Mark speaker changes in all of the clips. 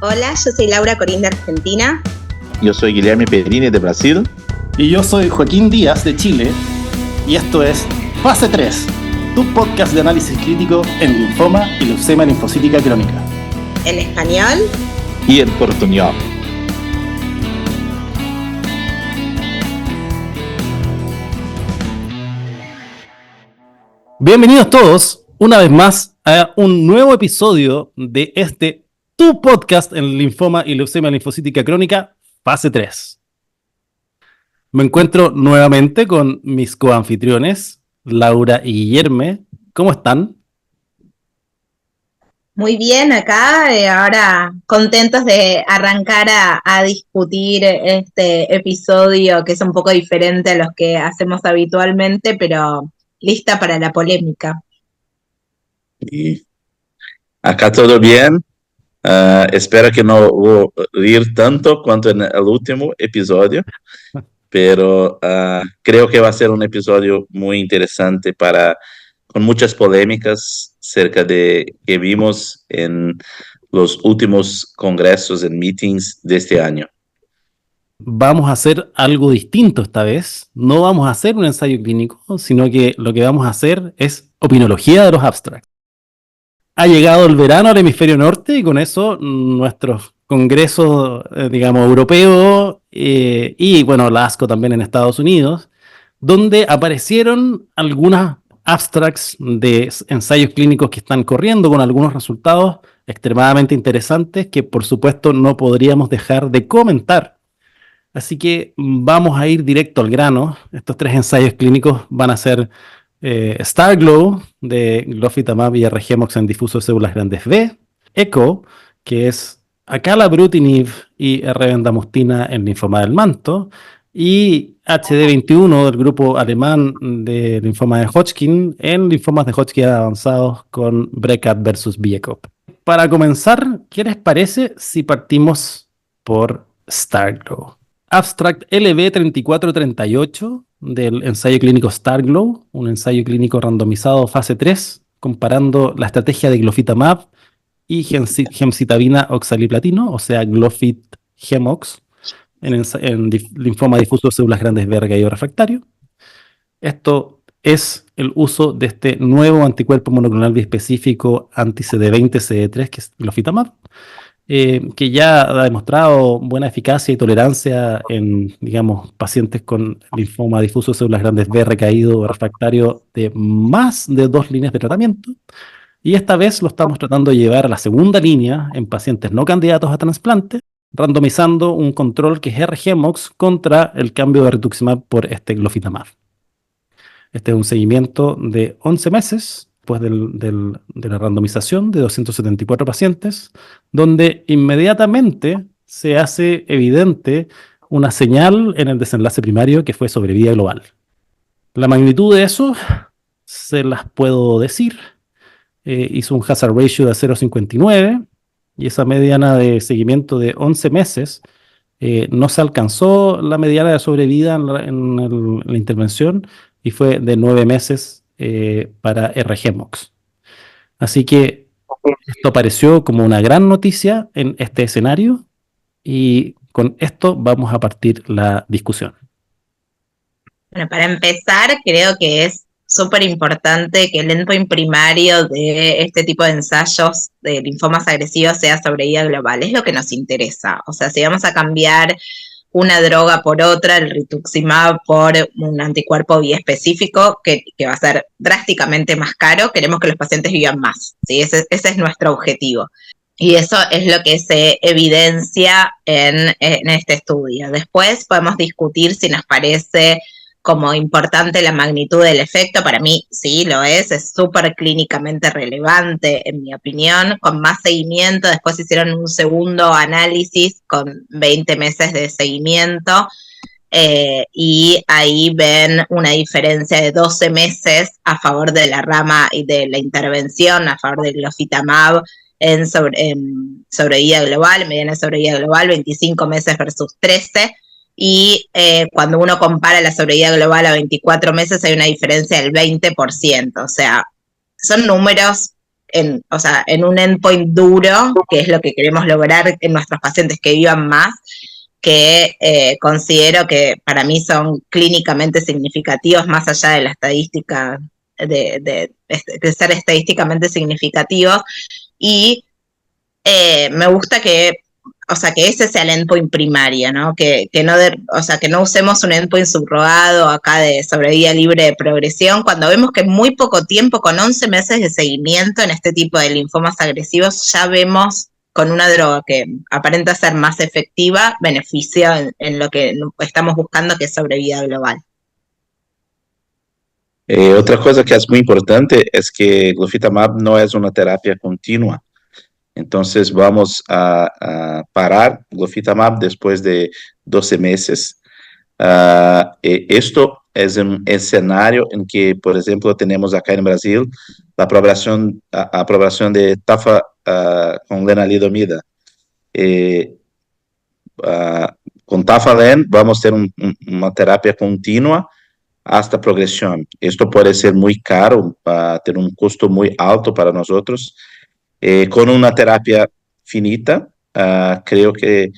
Speaker 1: Hola, yo soy Laura Corín de Argentina.
Speaker 2: Yo soy Guilherme Pedrini de Brasil.
Speaker 3: Y yo soy Joaquín Díaz de Chile. Y esto es Fase 3, tu podcast de análisis crítico en linfoma y leucemia linfocítica crónica.
Speaker 1: En español
Speaker 2: y en portuñol.
Speaker 3: Bienvenidos todos una vez más a un nuevo episodio de tu podcast en linfoma y leucemia linfocítica crónica, fase 3. Me encuentro nuevamente con mis coanfitriones, Laura y Guilherme. ¿Cómo están?
Speaker 1: Muy bien acá, ahora contentos de arrancar a discutir este episodio que es un poco diferente a los que hacemos habitualmente, pero lista para la polémica.
Speaker 2: Y acá todo bien. Espero que no voy a rir tanto cuanto en el último episodio, pero creo que va a ser un episodio muy interesante con muchas polémicas cerca de que vimos en los últimos congresos y meetings de este año.
Speaker 3: Vamos a hacer algo distinto esta vez. No vamos a hacer un ensayo clínico, sino que lo que vamos a hacer es opinología de los abstracts. Ha llegado el verano al hemisferio norte y con eso nuestros congresos, europeos y bueno, la ASCO también en Estados Unidos, donde aparecieron algunas abstracts de ensayos clínicos que están corriendo con algunos resultados extremadamente interesantes que por supuesto no podríamos dejar de comentar. Así que vamos a ir directo al grano. Estos 3 ensayos clínicos van a ser STARGLOW de glofitamab y R-GEMOX en difuso de células grandes B, ECHO, que es acalabrutinib y R-bendamustina en linfoma del manto, y HD21 del grupo alemán de linfoma de Hodgkin en linfomas de Hodgkin avanzados con BRCA versus VIECOP. Para comenzar, ¿qué les parece si partimos por STARGLOW? Abstract LB3438 del ensayo clínico STARGLOW, un ensayo clínico randomizado fase 3, comparando la estrategia de glofitamab y gemcitabina oxaliplatino, o sea, glofit-GEMOX, en linfoma difuso de células grandes B recaído refractario. Esto es el uso de este nuevo anticuerpo monoclonal biespecífico anti-CD20-CD3, que es glofitamab, que ya ha demostrado buena eficacia y tolerancia en, pacientes con linfoma difuso de células grandes B recaído o refractario de más de 2 líneas de tratamiento. Y esta vez lo estamos tratando de llevar a la segunda línea en pacientes no candidatos a trasplante, randomizando un control que es R-GEMOX contra el cambio de rituximab por este glofitamab. Este es un seguimiento de 11 meses después de la randomización de 274 pacientes, donde inmediatamente se hace evidente una señal en el desenlace primario que fue sobrevida global. La magnitud de eso se las puedo decir. Hizo un hazard ratio de 0,59 y esa mediana de seguimiento de 11 meses no se alcanzó la mediana de sobrevida en la intervención y fue de 9 meses para R-GEMOX. Así que esto apareció como una gran noticia en este escenario y con esto vamos a partir la discusión.
Speaker 1: Bueno, para empezar, creo que es súper importante que el endpoint primario de este tipo de ensayos de linfomas agresivos sea sobrevida global. Es lo que nos interesa. O sea, si vamos a cambiar una droga por otra, el rituximab por un anticuerpo biespecífico que va a ser drásticamente más caro, queremos que los pacientes vivan más, ¿sí? Ese es nuestro objetivo. Y eso es lo que se evidencia en este estudio. Después podemos discutir si nos parece como importante la magnitud del efecto. Para mí sí lo es súper clínicamente relevante, en mi opinión. Con más seguimiento, después hicieron un segundo análisis con 20 meses de seguimiento, y ahí ven una diferencia de 12 meses a favor de la rama y de la intervención, a favor del glofitamab en sobrevida global, mediana sobrevida global, 25 meses versus 13. Y cuando uno compara la sobrevida global a 24 meses hay una diferencia del 20%, o sea, son números o sea, en un endpoint duro, que es lo que queremos lograr en nuestros pacientes, que vivan más, que considero que para mí son clínicamente significativos, más allá de la estadística, de ser estadísticamente significativos, y me gusta que, o sea, que ese sea el endpoint primario, ¿no? O sea, que no usemos un endpoint subrogado acá de sobrevida libre de progresión, cuando vemos que en muy poco tiempo, con 11 meses de seguimiento en este tipo de linfomas agresivos, ya vemos con una droga que aparenta ser más efectiva, beneficio en lo que estamos buscando, que es sobrevida global.
Speaker 2: Otra cosa que es muy importante es que glofitamab no es una terapia continua. Entonces vamos a parar glofitamab después de 12 meses. Esto es un escenario en que, por ejemplo, tenemos acá en Brasil la aprobación de TAFA con lenalidomida. Con TAFA-LEN vamos a tener una terapia continua hasta progresión. Esto puede ser muy caro, tener un costo muy alto para nosotros. Con una terapia finita, creo que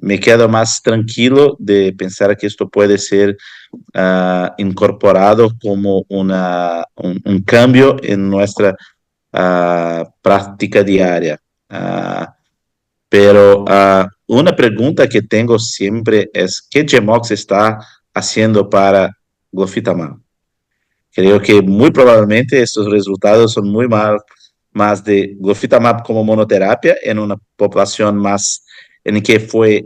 Speaker 2: me quedo más tranquilo de pensar que esto puede ser incorporado como un cambio en nuestra práctica diaria. Pero una pregunta que tengo siempre es, ¿qué GEMOX está haciendo para glofitamab? Creo que muy probablemente estos resultados son muy más de glofitamab como monoterapia en una población más en que fue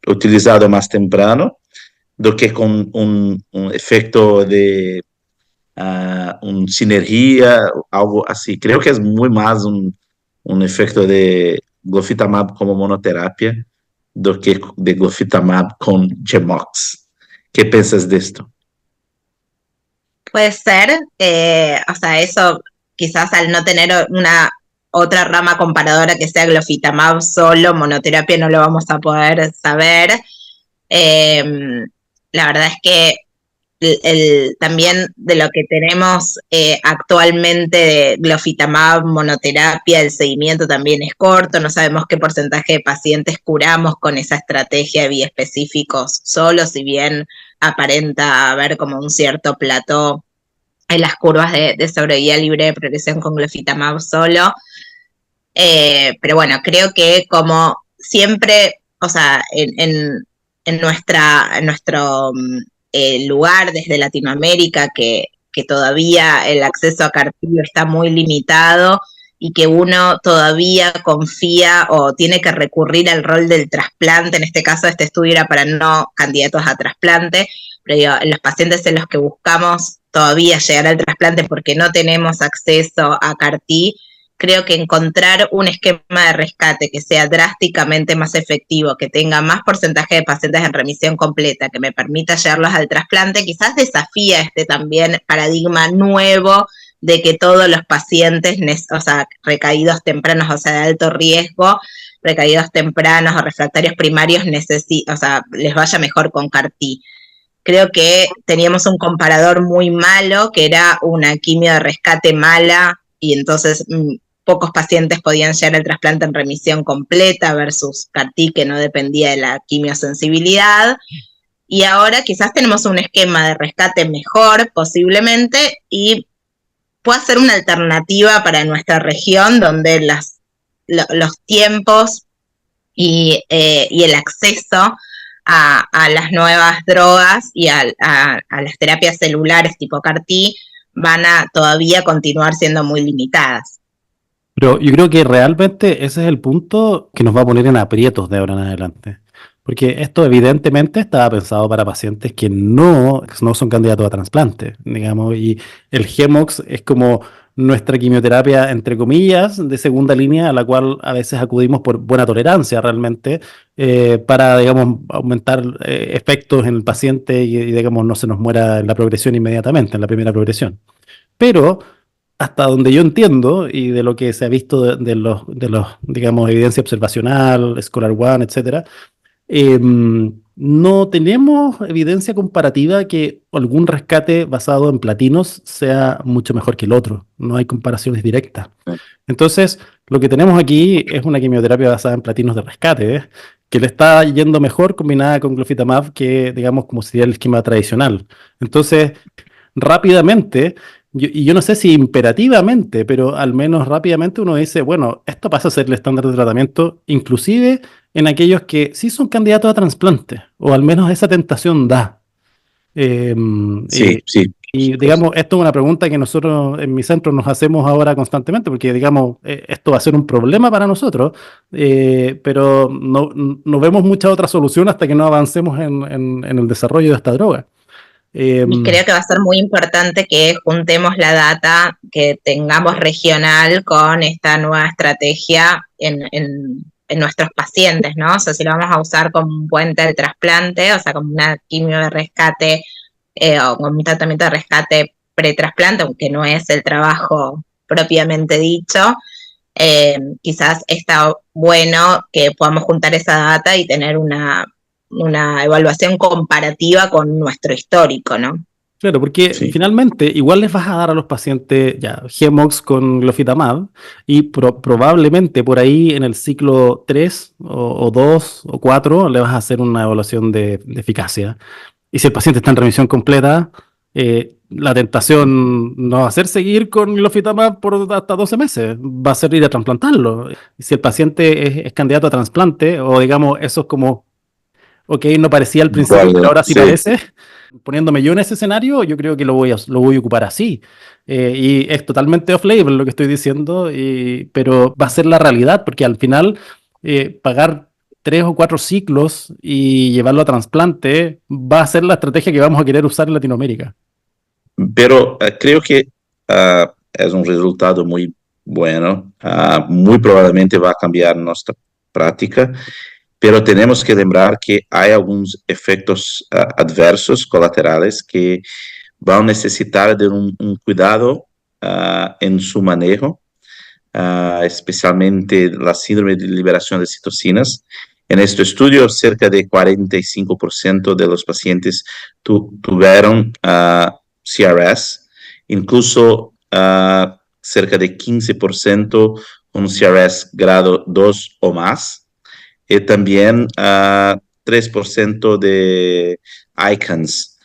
Speaker 2: utilizado más temprano, do que con un efecto de una sinergia, algo así. Creo que es muy más un efecto de glofitamab como monoterapia do que de glofitamab con GEMOX. ¿Qué piensas de esto?
Speaker 1: Puede ser, o sea, eso quizás al no tener una otra rama comparadora que sea glofitamab solo, monoterapia, no lo vamos a poder saber. La verdad es que también de lo que tenemos actualmente de glofitamab monoterapia, el seguimiento también es corto, no sabemos qué porcentaje de pacientes curamos con esa estrategia de biespecíficos solo, si bien aparenta haber como un cierto plató en las curvas de sobrevida libre de progresión con glofitamab solo. Pero bueno, creo que como siempre, o sea, en nuestro lugar desde Latinoamérica, que todavía el acceso a CAR-T está muy limitado y que uno todavía confía o tiene que recurrir al rol del trasplante, en este caso este estudio era para no candidatos a trasplante, pero digo, los pacientes en los que buscamos todavía llegar al trasplante porque no tenemos acceso a CAR-T, creo que encontrar un esquema de rescate que sea drásticamente más efectivo, que tenga más porcentaje de pacientes en remisión completa, que me permita llevarlos al trasplante, quizás desafía este también paradigma nuevo de que todos los pacientes, o sea, recaídos tempranos, o sea, de alto riesgo, recaídos tempranos o refractarios primarios, o sea, les vaya mejor con CAR-T. Creo que teníamos un comparador muy malo, que era una quimio de rescate mala, y entonces pocos pacientes podían llegar al trasplante en remisión completa versus CAR-T, que no dependía de la quimiosensibilidad. Y ahora quizás tenemos un esquema de rescate mejor, posiblemente, y pueda ser una alternativa para nuestra región, donde los tiempos y el acceso a las nuevas drogas y a las terapias celulares tipo CAR-T van a todavía continuar siendo muy limitadas.
Speaker 3: Pero yo creo que realmente ese es el punto que nos va a poner en aprietos de ahora en adelante. Porque esto evidentemente estaba pensado para pacientes que no son candidatos a trasplante, digamos, y el GEMOX es como nuestra quimioterapia, entre comillas, de segunda línea, a la cual a veces acudimos por buena tolerancia realmente, para, digamos, aumentar efectos en el paciente y, digamos, no se nos muera en la progresión inmediatamente, en la primera progresión. Pero hasta donde yo entiendo y de lo que se ha visto de los digamos, evidencia observacional, Scholar One, etcétera, no tenemos evidencia comparativa que algún rescate basado en platinos sea mucho mejor que el otro. No hay comparaciones directas. Entonces, lo que tenemos aquí es una quimioterapia basada en platinos de rescate, que le está yendo mejor combinada con glofitamab que, digamos, como sería el esquema tradicional. Entonces, rápidamente, y yo no sé si imperativamente, pero al menos rápidamente uno dice, bueno, esto pasa a ser el estándar de tratamiento, inclusive en aquellos que sí son candidatos a trasplante, o al menos esa tentación da. Eh,
Speaker 2: Sí, sí, por
Speaker 3: y
Speaker 2: supuesto.
Speaker 3: digamos, esto es una pregunta que nosotros en mi centro nos hacemos ahora constantemente, porque digamos, esto va a ser un problema para nosotros, pero no vemos mucha otra solución hasta que no avancemos en el desarrollo de esta droga. Eh,
Speaker 1: Y creo que va a ser muy importante que juntemos la data que tengamos regional con esta nueva estrategia en nuestros pacientes, ¿no? O sea, si lo vamos a usar como un puente de trasplante, o sea, como una quimio de rescate o como un tratamiento de rescate pretrasplante, aunque no es el trabajo propiamente dicho, quizás está bueno que podamos juntar esa data y tener una evaluación comparativa con nuestro histórico, ¿no?
Speaker 3: Claro, porque
Speaker 2: Sí.
Speaker 3: finalmente igual les vas a dar a los pacientes ya Gemox con glofitamab y probablemente por ahí en el ciclo 3 o 2 o 4 le vas a hacer una evaluación de eficacia. Y si el paciente está en remisión completa, la tentación no va a ser seguir con glofitamab por hasta 12 meses, va a ser ir a trasplantarlo. Y si el paciente es candidato a trasplante, o digamos, eso es como ok, no parecía al principio, pero
Speaker 2: Acuerdo,
Speaker 3: ahora sí
Speaker 2: sí.
Speaker 3: parece. Poniéndome yo en ese escenario, yo creo que lo voy a ocupar así. Y es totalmente off-label lo que estoy diciendo, pero va a ser la realidad, porque al final pagar 3 o 4 ciclos y llevarlo a trasplante va a ser la estrategia que vamos a querer usar en Latinoamérica.
Speaker 2: Pero creo que es un resultado muy bueno. Muy probablemente va a cambiar nuestra práctica, pero tenemos que lembrar que hay algunos efectos adversos colaterales que van a necesitar de un cuidado en su manejo, especialmente la síndrome de liberación de citocinas. En este estudio, cerca de 45% de los pacientes tuvieron CRS, incluso cerca de 15% con CRS grado 2 o más, y también 3% de ICANS.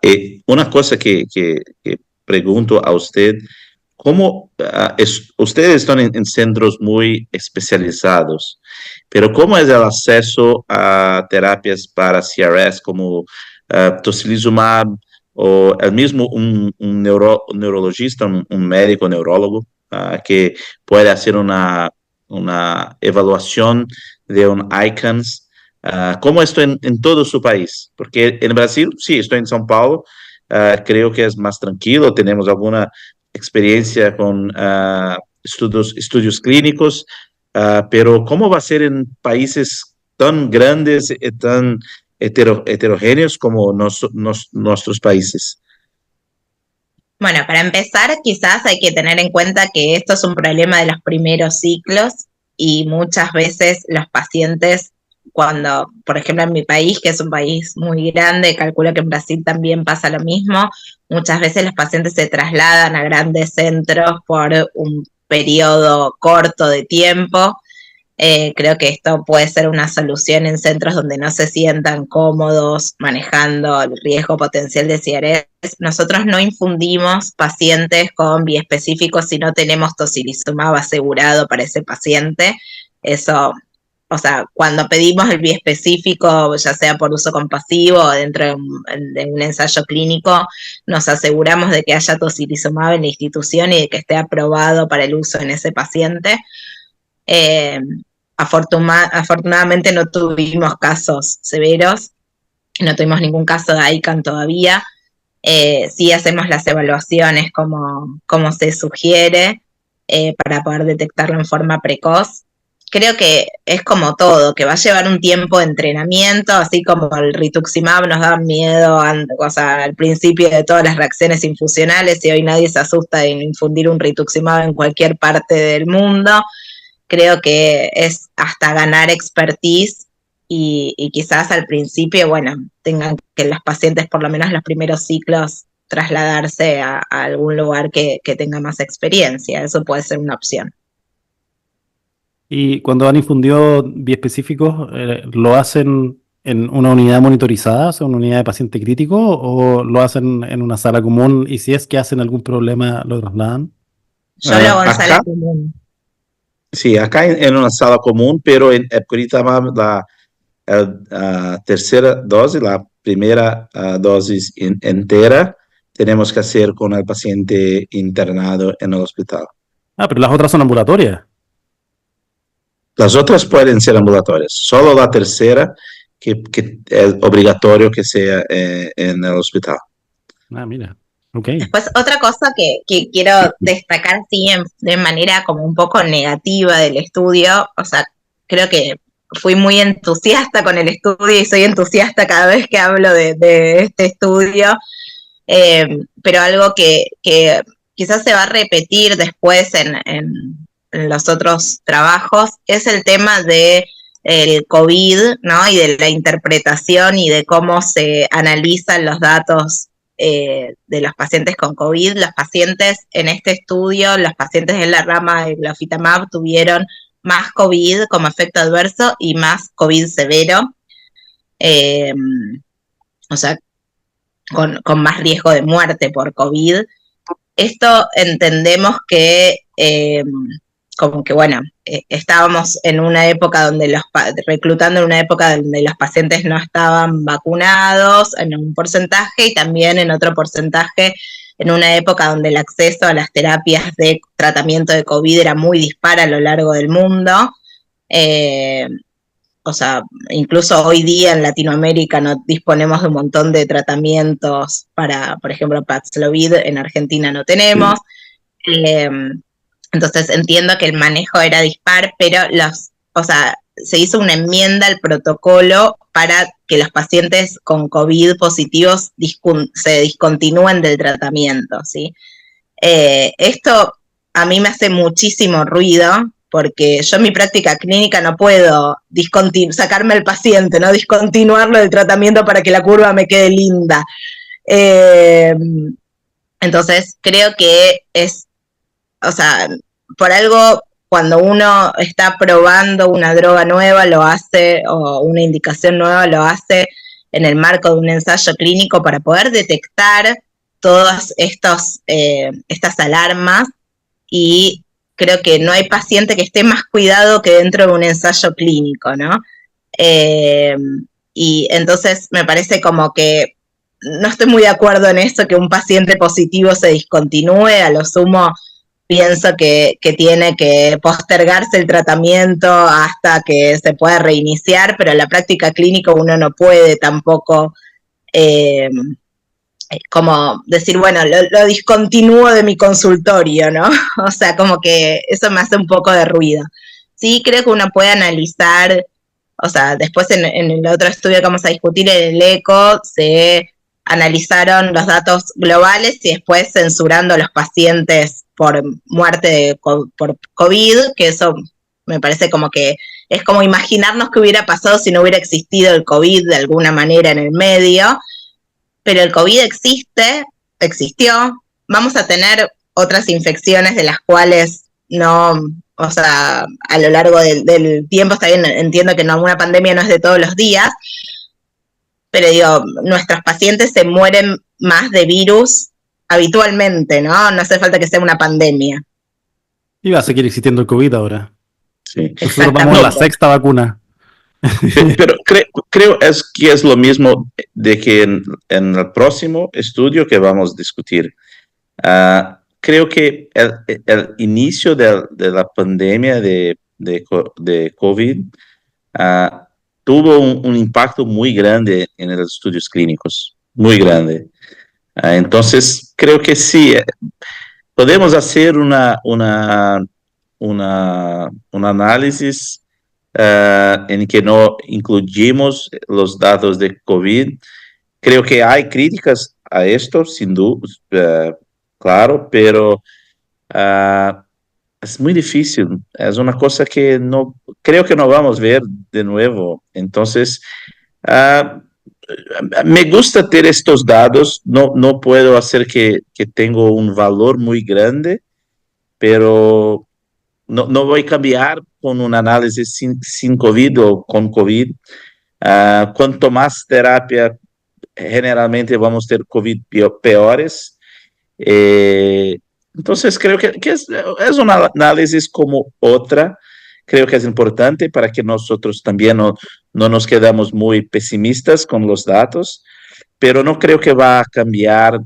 Speaker 2: Y una cosa que pregunto a usted, ¿cómo ustedes están en centros muy especializados, pero cómo es el acceso a terapias para CRS como tocilizumab o el mismo un neurologista, un médico neurólogo que puede hacer una evaluación de un ICANS? ¿Cómo esto en todo su país? Porque en Brasil, sí, estoy en São Paulo, creo que es más tranquilo, tenemos alguna experiencia con estudios clínicos, pero ¿cómo va a ser en países tan grandes y tan heterogéneos como nuestros países?
Speaker 1: Bueno, para empezar, quizás hay que tener en cuenta que esto es un problema de los primeros ciclos y muchas veces los pacientes, cuando, por ejemplo, en mi país, que es un país muy grande, calculo que en Brasil también pasa lo mismo, muchas veces los pacientes se trasladan a grandes centros por un periodo corto de tiempo. Creo que esto puede ser una solución en centros donde no se sientan cómodos manejando el riesgo potencial de CRS. Nosotros no infundimos pacientes con biespecíficos si no tenemos tocilizumab asegurado para ese paciente. Eso, o sea, cuando pedimos el biespecífico, ya sea por uso compasivo o dentro de un ensayo clínico, nos aseguramos de que haya tocilizumab en la institución y de que esté aprobado para el uso en ese paciente. Eh, Afortunadamente no tuvimos casos severos, no tuvimos ningún caso de ICANN todavía. Sí hacemos las evaluaciones como se sugiere para poder detectarlo en forma precoz. Creo que es como todo, que va a llevar un tiempo de entrenamiento, así como el rituximab nos da miedo o sea, al principio de todas las reacciones infusionales y hoy nadie se asusta de infundir un rituximab en cualquier parte del mundo. Creo que es hasta ganar expertise y quizás al principio, bueno, tengan que los pacientes por lo menos los primeros ciclos trasladarse a algún lugar que tenga más experiencia. Eso puede ser una opción.
Speaker 3: Y cuando dan infundidos biespecíficos, ¿lo hacen en una unidad monitorizada, o sea, una unidad de paciente crítico, o lo hacen en una sala común y si es que hacen algún problema, lo trasladan?
Speaker 1: Yo lo hago en
Speaker 2: Acá,
Speaker 1: sala común.
Speaker 2: sí, acá en una sala común, pero en Curitiba tercera dosis, la primera dosis entera, tenemos que hacer con el paciente internado en el hospital.
Speaker 3: Ah, pero las otras son ambulatorias.
Speaker 2: Las otras pueden ser ambulatorias, solo la tercera que es obligatorio que sea en el hospital.
Speaker 3: Ah, mira. Ok.
Speaker 1: Después, otra cosa que quiero destacar así de manera como un poco negativa del estudio, o sea, creo que fui muy entusiasta con el estudio y soy entusiasta cada vez que hablo de este estudio, pero algo que quizás se va a repetir después en los otros trabajos es el tema de el COVID, ¿no? Y de la interpretación y de cómo se analizan los datos de los pacientes con COVID. Los pacientes en este estudio, los pacientes en la rama de glofitamab tuvieron más COVID como efecto adverso y más COVID severo. Eh, o sea, con más riesgo de muerte por COVID. Esto entendemos que, como que bueno, estábamos en una época donde reclutando en una época donde los pacientes no estaban vacunados en un porcentaje y también en otro porcentaje en una época donde el acceso a las terapias de tratamiento de COVID era muy dispar a lo largo del mundo. O sea, incluso hoy día en Latinoamérica no disponemos de un montón de tratamientos para, por ejemplo, Paxlovid, en Argentina no tenemos. Eh, entonces entiendo que el manejo era dispar, pero o sea, se hizo una enmienda al protocolo para que los pacientes con COVID positivos se discontinúen del tratamiento, ¿sí? Esto a mí me hace muchísimo ruido, porque yo en mi práctica clínica no puedo sacarme al paciente, no discontinuarlo del tratamiento para que la curva me quede linda. Entonces creo que o sea, por algo cuando uno está probando una droga nueva lo hace, o una indicación nueva lo hace en el marco de un ensayo clínico para poder detectar todas estas alarmas, y creo que no hay paciente que esté más cuidado que dentro de un ensayo clínico, ¿no? Eh, y entonces me parece como que no estoy muy de acuerdo en eso, que un paciente positivo se discontinúe. A lo sumo pienso que tiene que postergarse el tratamiento hasta que se pueda reiniciar, pero en la práctica clínica uno no puede tampoco como decir, bueno, lo discontinúo de mi consultorio, ¿no? O sea, como que eso me hace un poco de ruido. Sí, creo que uno puede analizar, o sea, después en el otro estudio que vamos a discutir, en el ECO, se analizaron los datos globales y después censurando a los pacientes por muerte por COVID, que eso me parece como que es como imaginarnos qué hubiera pasado si no hubiera existido el COVID de alguna manera en el medio. Pero el COVID existió, vamos a tener otras infecciones de las cuales no, o sea, a lo largo del tiempo, está bien, entiendo que una pandemia no es de todos los días, pero digo, nuestros pacientes se mueren más de virus habitualmente, ¿no? No hace falta que sea una pandemia.
Speaker 3: Y va a seguir existiendo el COVID ahora.
Speaker 2: Sí.
Speaker 3: Nosotros vamos a la
Speaker 1: Exactamente.
Speaker 3: sexta vacuna.
Speaker 2: Pero creo que es lo mismo de que en el próximo estudio que vamos a discutir. Creo que el inicio de la pandemia de COVID tuvo un impacto muy grande en los estudios clínicos, muy grande. Entonces, creo que sí, podemos hacer un análisis en que no incluimos los datos de COVID. Creo que hay críticas a esto, sin duda, claro, pero es muy difícil, es una cosa que no creo que no vamos a ver de nuevo. Entonces, ah, me gusta tener estos dados, no puedo hacer que tenga un valor muy grande, pero no voy a cambiar con un análisis sin COVID o con COVID. Cuanto más terapia, generalmente vamos a ter COVID peores. Entonces, creo que es una análisis como otra. Creo que es importante para que nosotros también no nos quedamos muy pesimistas con los datos, pero no creo que va a cambiar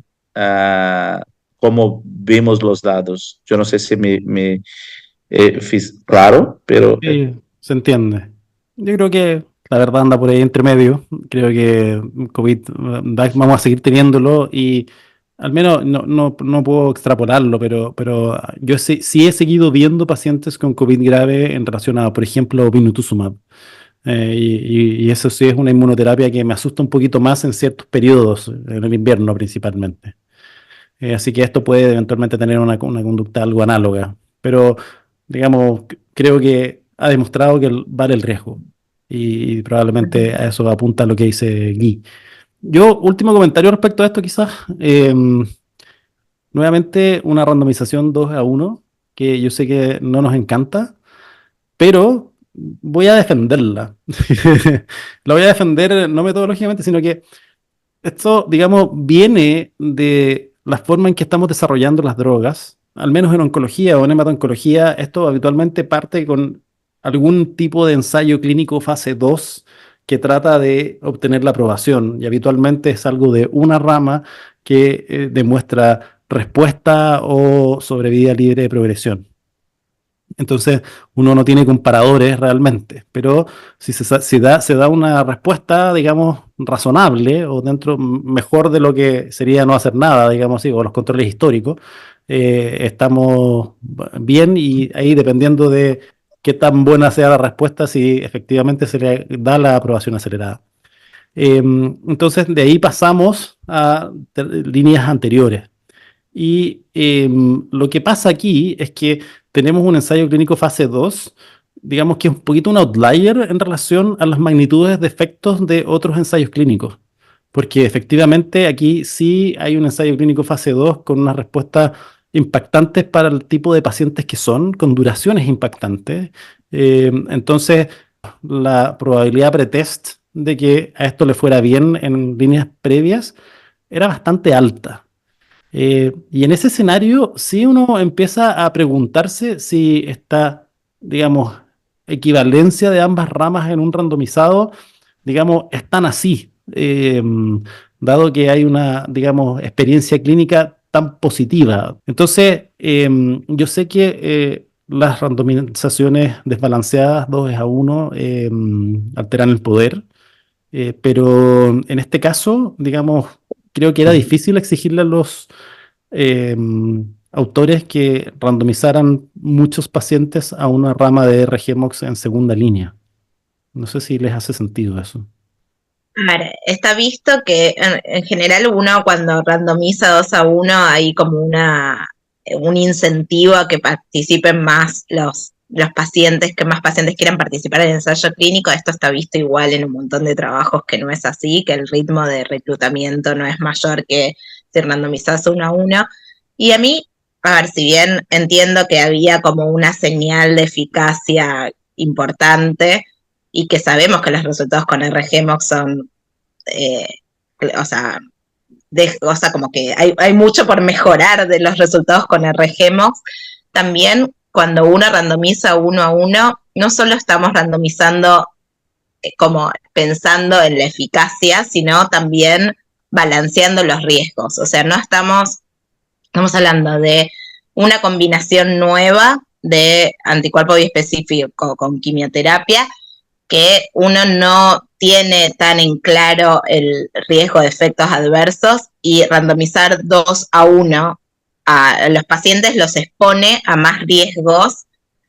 Speaker 2: cómo vemos los datos. Yo no sé si me fiz claro, pero
Speaker 3: Sí, se entiende. Yo creo que la verdad anda por ahí entre medio. Creo que COVID vamos a seguir teniéndolo y al menos no puedo extrapolarlo, pero yo sí he seguido viendo pacientes con COVID grave en relación a, por ejemplo, obinutuzumab. Y eso sí es una inmunoterapia que me asusta un poquito más en ciertos periodos, en el invierno principalmente. Así que esto puede eventualmente tener una conducta algo análoga. Pero, digamos, creo que ha demostrado que vale el riesgo. Y probablemente a eso apunta lo que dice Guy. Yo, último comentario respecto a esto, quizás. Nuevamente, una randomización 2-1, que yo sé que no nos encanta, pero voy a defenderla. La voy a defender no metodológicamente, sino que esto, digamos, viene de la forma en que estamos desarrollando las drogas, al menos en oncología o en hemato-oncología. Esto habitualmente parte con algún tipo de ensayo clínico fase 2 que trata de obtener la aprobación, y habitualmente es algo de una rama que demuestra respuesta o sobrevida libre de progresión. Entonces, uno no tiene comparadores realmente, pero si se da una respuesta, digamos, razonable o dentro mejor de lo que sería no hacer nada, digamos así, o los controles históricos, estamos bien, y ahí dependiendo de qué tan buena sea la respuesta, si efectivamente se le da la aprobación acelerada. Entonces, de ahí pasamos a líneas anteriores. Y lo que pasa aquí es que tenemos un ensayo clínico fase 2, digamos que es un poquito un outlier en relación a las magnitudes de efectos de otros ensayos clínicos, porque efectivamente aquí sí hay un ensayo clínico fase 2 con unas respuestas impactantes para el tipo de pacientes que son, con duraciones impactantes. Entonces, la probabilidad pretest de que a esto le fuera bien en líneas previas era bastante alta. Y en ese escenario, sí uno empieza a preguntarse si esta, digamos, equivalencia de ambas ramas en un randomizado, digamos, es tan así, dado que hay una, digamos, experiencia clínica tan positiva. Entonces, yo sé que las randomizaciones desbalanceadas 2-1 alteran el poder, pero en este caso, digamos, creo que era difícil exigirle a los eh, autores que randomizaran muchos pacientes a una rama de RGMOX en segunda línea. No sé si les hace sentido eso.
Speaker 1: A ver, está visto que en general uno cuando randomiza 2-1 hay como un incentivo a que participen más los pacientes, que más pacientes quieran participar en el ensayo clínico. Esto está visto igual en un montón de trabajos que no es así, que el ritmo de reclutamiento no es mayor que si randomizás 1-1. Y a mí, a ver, si bien entiendo que había como una señal de eficacia importante, y que sabemos que los resultados con RGMOX son, eh, o sea, como que hay mucho por mejorar de los resultados con RGMOX. También cuando uno randomiza 1-1, no solo estamos randomizando como pensando en la eficacia, sino también balanceando los riesgos. O sea, no estamos hablando de una combinación nueva de anticuerpo biespecífico con quimioterapia, que uno no tiene tan en claro el riesgo de efectos adversos, y randomizar 2-1 a los pacientes los expone a más riesgos,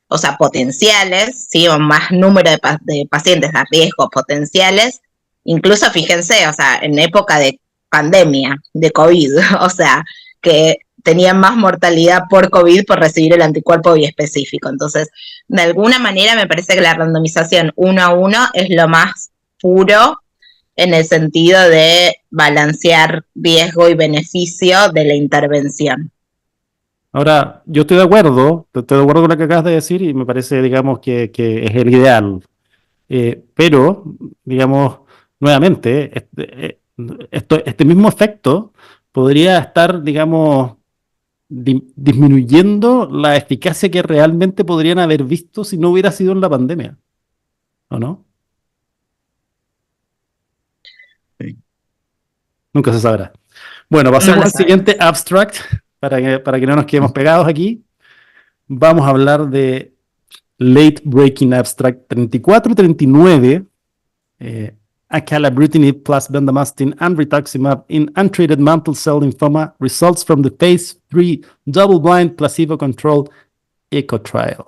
Speaker 1: o sea, potenciales, ¿sí? O más número de pacientes a riesgos potenciales. Incluso fíjense, o sea, en época de pandemia, de COVID, o sea, que tenían más mortalidad por COVID por recibir el anticuerpo biespecífico. Entonces, de alguna manera me parece que la randomización 1-1 es lo más puro en el sentido de balancear riesgo y beneficio de la intervención.
Speaker 3: Ahora, yo estoy de acuerdo con lo que acabas de decir y me parece, digamos, que es el ideal. Pero, digamos, nuevamente, este mismo efecto podría estar, digamos, disminuyendo la eficacia que realmente podrían haber visto si no hubiera sido en la pandemia, ¿o no?
Speaker 2: Sí.
Speaker 3: Nunca se sabrá. Bueno,
Speaker 1: No
Speaker 3: pasemos
Speaker 1: lo
Speaker 3: al
Speaker 1: sabemos.
Speaker 3: siguiente abstract para que no nos quedemos pegados aquí. Vamos a hablar de Late Breaking Abstract 3439, acalabrutinib plus bendamustine and rituximab in untreated mantle cell lymphoma results from the phase 3 double-blind placebo-controlled ECHO trial.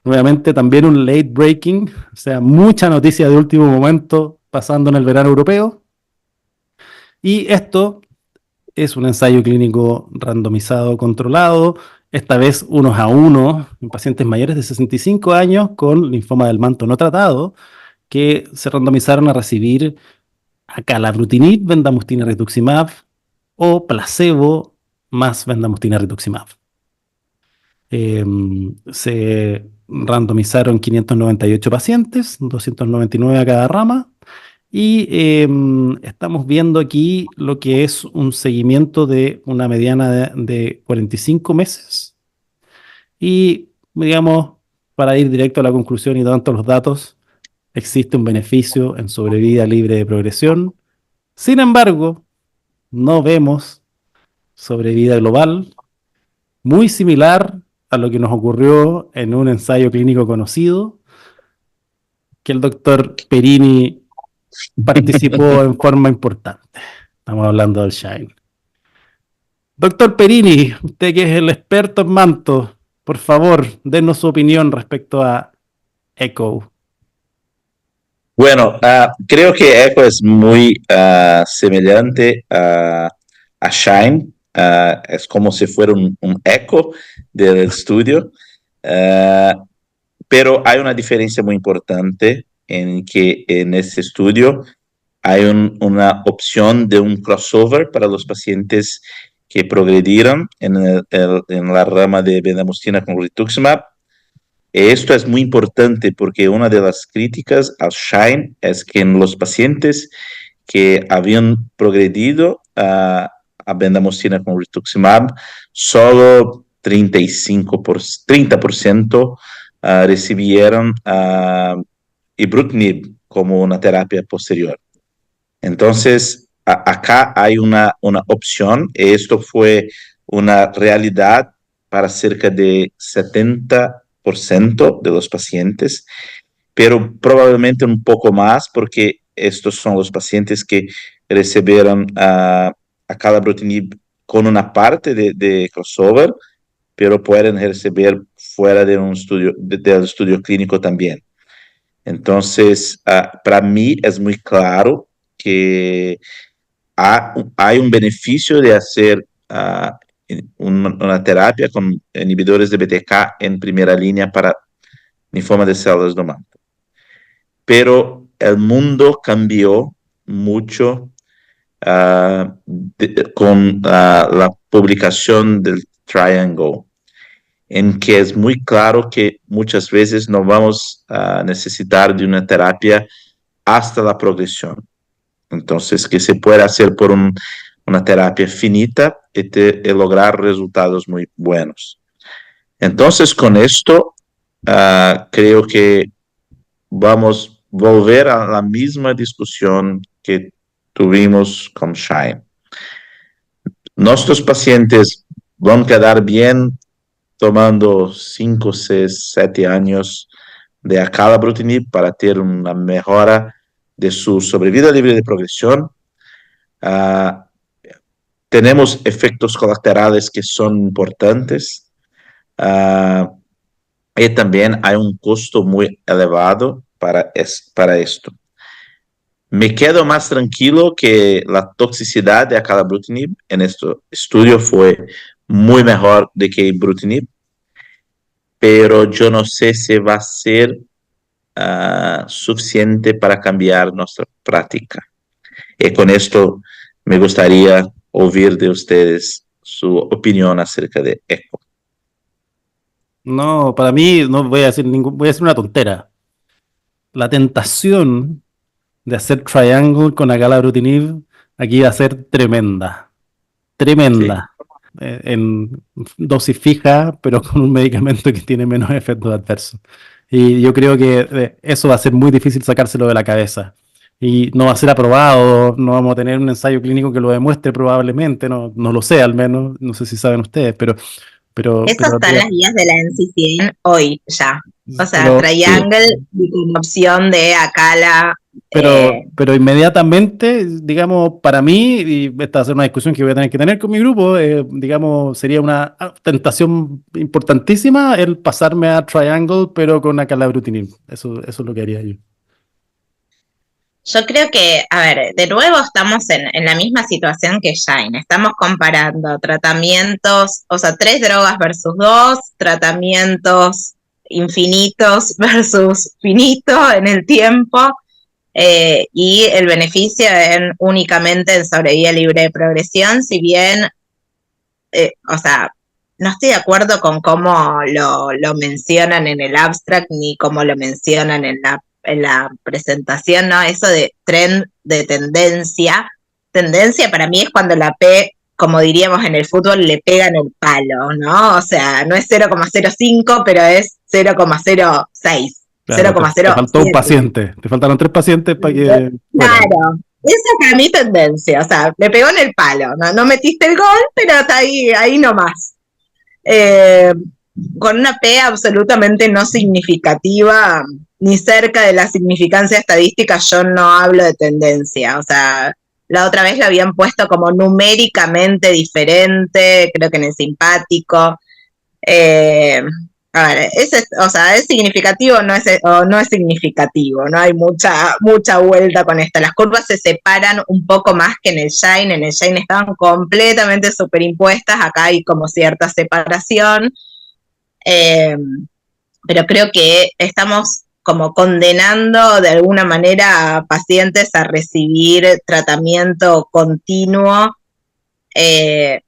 Speaker 3: Nuevamente también un late breaking, o sea, mucha noticia de último momento pasando en el verano europeo. Y esto es un ensayo clínico randomizado controlado, esta vez unos a uno en pacientes mayores de 65 años con linfoma del manto no tratado, que se randomizaron a recibir acalabrutinib, bendamustine rituximab o placebo más bendamustine rituximab. Se randomizaron 598 pacientes, 299 a cada rama, y estamos viendo aquí lo que es un seguimiento de una mediana de 45 meses. Y, digamos, para ir directo a la conclusión y tanto los datos, existe un beneficio en sobrevida libre de progresión. Sin embargo, no vemos sobrevida global, muy similar a lo que nos ocurrió en un ensayo clínico conocido, que el doctor Perini participó en forma importante. Estamos hablando del Shine. Doctor Perini, usted que es el experto en manto, por favor, denos su opinión respecto a ECHO.
Speaker 2: Bueno, creo que Echo es muy semejante a Shine. Es como si fuera un eco del estudio. Ah, pero hay una diferencia muy importante en que en este estudio hay una opción de un crossover para los pacientes que progredieron en la rama de bendamustine con rituximab. Esto es muy importante porque una de las críticas al SHINE es que en los pacientes que habían progredido a bendamustine con rituximab, solo 30% recibieron ibrutinib como una terapia posterior. Entonces, acá hay una opción. Esto fue una realidad para cerca de 70% de los pacientes, pero probablemente un poco más porque estos son los pacientes que recibieron acalabrutinib con una parte de crossover, pero pueden recibir fuera de un estudio, del estudio clínico también. Entonces, para mí es muy claro que hay un beneficio de hacer una terapia con inhibidores de BTK en primera línea para linfoma de células do manto. Pero el mundo cambió mucho con la publicación del Triangle, en que es muy claro que muchas veces no vamos a necesitar de una terapia hasta la progresión. Entonces, que se puede hacer por una terapia finita y lograr resultados muy buenos. Entonces, con esto, creo que vamos a volver a la misma discusión que tuvimos con Shine. Nuestros pacientes van a quedar bien tomando 5, 6, 7 años de acalabrutinib para tener una mejora de su sobrevida libre de progresión. Tenemos efectos colaterales que son importantes y también hay un costo muy elevado para esto. Me quedo más tranquilo que la toxicidad de acalabrutinib en este estudio fue muy mejor de que ibrutinib, pero yo no sé si va a ser suficiente para cambiar nuestra práctica. Y con esto me gustaría oír de ustedes su opinión acerca de ECHO.
Speaker 3: No, para mí no voy a decir voy a decir una tontera. La tentación de hacer triangle con acalabrutinib aquí va a ser tremenda,
Speaker 2: Sí,
Speaker 3: tremenda. En dosis fija, pero con un medicamento que tiene menos efectos adversos. Y yo creo que eso va a ser muy difícil sacárselo de la cabeza. Y no va a ser aprobado, no vamos a tener un ensayo clínico que lo demuestre probablemente, no lo sé al menos, no sé si saben ustedes,
Speaker 1: Eso está en las guías de la NCCN hoy ya. O sea,
Speaker 2: sí.
Speaker 1: Triangle y con opción de Acala.
Speaker 3: Pero inmediatamente, digamos, para mí, y esta va a ser una discusión que voy a tener que tener con mi grupo, digamos, sería una tentación importantísima el pasarme a Triangle, pero con acalabrutinib. Eso es lo que haría yo.
Speaker 1: Yo creo que, a ver, de nuevo estamos en la misma situación que Shine. Estamos comparando tratamientos, o sea, 3 drogas versus 2, tratamientos infinitos versus finito en el tiempo, y el beneficio únicamente en sobrevida libre de progresión, si bien, o sea, no estoy de acuerdo con cómo lo mencionan en el abstract ni cómo lo mencionan en la presentación, ¿no? Eso de trend, de tendencia. Tendencia para mí es cuando la P, como diríamos en el fútbol, le pega en el palo, ¿no? O sea, no es 0,05, pero es 0,06,
Speaker 3: Claro, te faltó un
Speaker 1: 0,07.
Speaker 3: paciente, te faltaron 3 pacientes para que fuera.
Speaker 1: Claro, esa es para mí tendencia, o sea, le pegó en el palo, no metiste el gol, pero está ahí nomás. Eh, con una P absolutamente no significativa, ni cerca de la significancia estadística, yo no hablo de tendencia. O sea, la otra vez la habían puesto como numéricamente diferente, creo que en el simpático. Eh, a ver, o sea, ¿es significativo o no es significativo? No hay mucha vuelta con esto. Las curvas se separan un poco más que en el Shine. En el Shine estaban completamente superimpuestas. Acá hay como cierta separación. Eh, pero creo que estamos como condenando de alguna manera a pacientes a recibir tratamiento continuo, eh,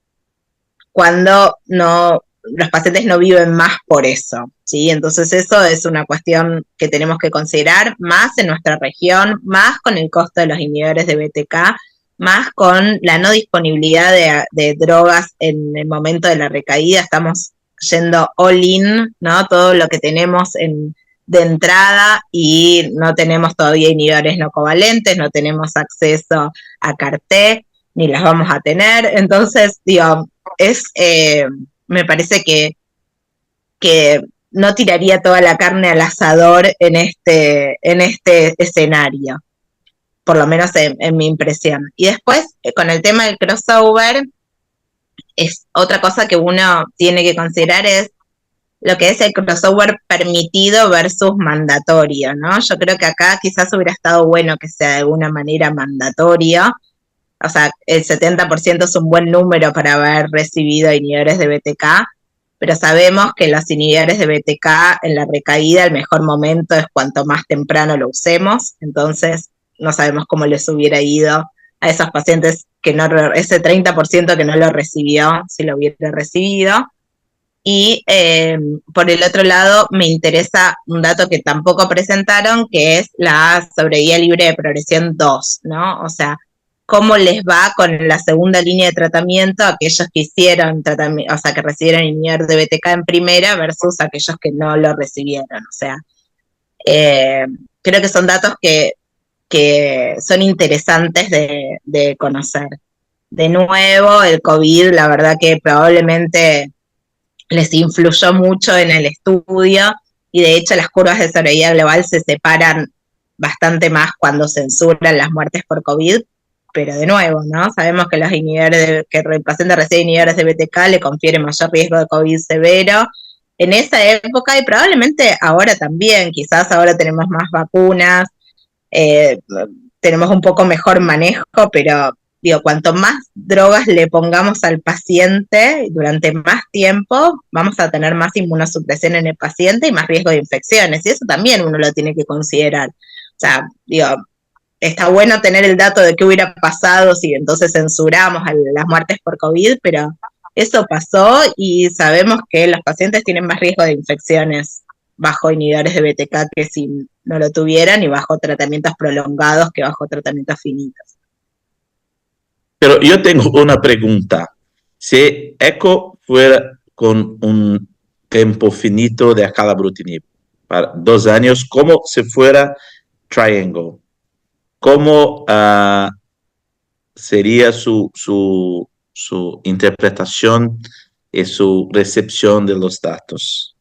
Speaker 1: cuando los pacientes no viven más por eso, ¿sí? Entonces eso es una cuestión que tenemos que considerar más en nuestra región, más con el costo de los inhibidores de BTK, más con la no disponibilidad de drogas en el momento de la recaída. Estamos yendo all in, ¿no? Todo lo que tenemos de entrada, y no tenemos todavía inhibidores no covalentes, no tenemos acceso a CAR-T, ni las vamos a tener. Entonces, digo, me parece que no tiraría toda la carne al asador en este escenario, por lo menos en mi impresión. Y después, con el tema del crossover, es otra cosa que uno tiene que considerar, es lo que es el crossover permitido versus mandatorio, ¿no? Yo creo que acá quizás hubiera estado bueno que sea de alguna manera mandatorio. O sea, el 70% es un buen número para haber recibido inhibidores de BTK, pero sabemos que los inhibidores de BTK en la recaída, el mejor momento es cuanto más temprano lo usemos. Entonces no sabemos cómo les hubiera ido a esos pacientes ese 30% que no lo recibió, si lo hubiera recibido. Y por el otro lado, me interesa un dato que tampoco presentaron, que es la sobrevida libre de progresión 2, ¿no? O sea, cómo les va con la segunda línea de tratamiento a aquellos que hicieron tratamiento, o sea, que recibieron inhibidor de BTK en primera versus aquellos que no lo recibieron. O sea, creo que son datos que son interesantes de conocer. De nuevo, el COVID, la verdad que probablemente les influyó mucho en el estudio, y de hecho las curvas de sobrevida global se separan bastante más cuando censuran las muertes por COVID, pero de nuevo, ¿no? Sabemos que los inhibidores que el paciente recibe inhibidores de BTK le confiere mayor riesgo de COVID severo en esa época, y probablemente ahora también. Quizás ahora tenemos más vacunas, eh, tenemos un poco mejor manejo, pero digo, cuanto más drogas le pongamos al paciente durante más tiempo, vamos a tener más inmunosupresión en el paciente y más riesgo de infecciones, y eso también uno lo tiene que considerar. O sea, digo, está bueno tener el dato de qué hubiera pasado si entonces censuramos las muertes por COVID, pero eso pasó y sabemos que los pacientes tienen más riesgo de infecciones bajo inhibidores de BTK que si no lo tuvieran, y bajo tratamientos prolongados que bajo tratamientos finitos.
Speaker 2: Pero yo tengo una pregunta. Si ECHO fuera con un tiempo finito de acalabrutinib para 2 años, como si fuera Triangle, ¿cómo sería su interpretación y su recepción de los datos?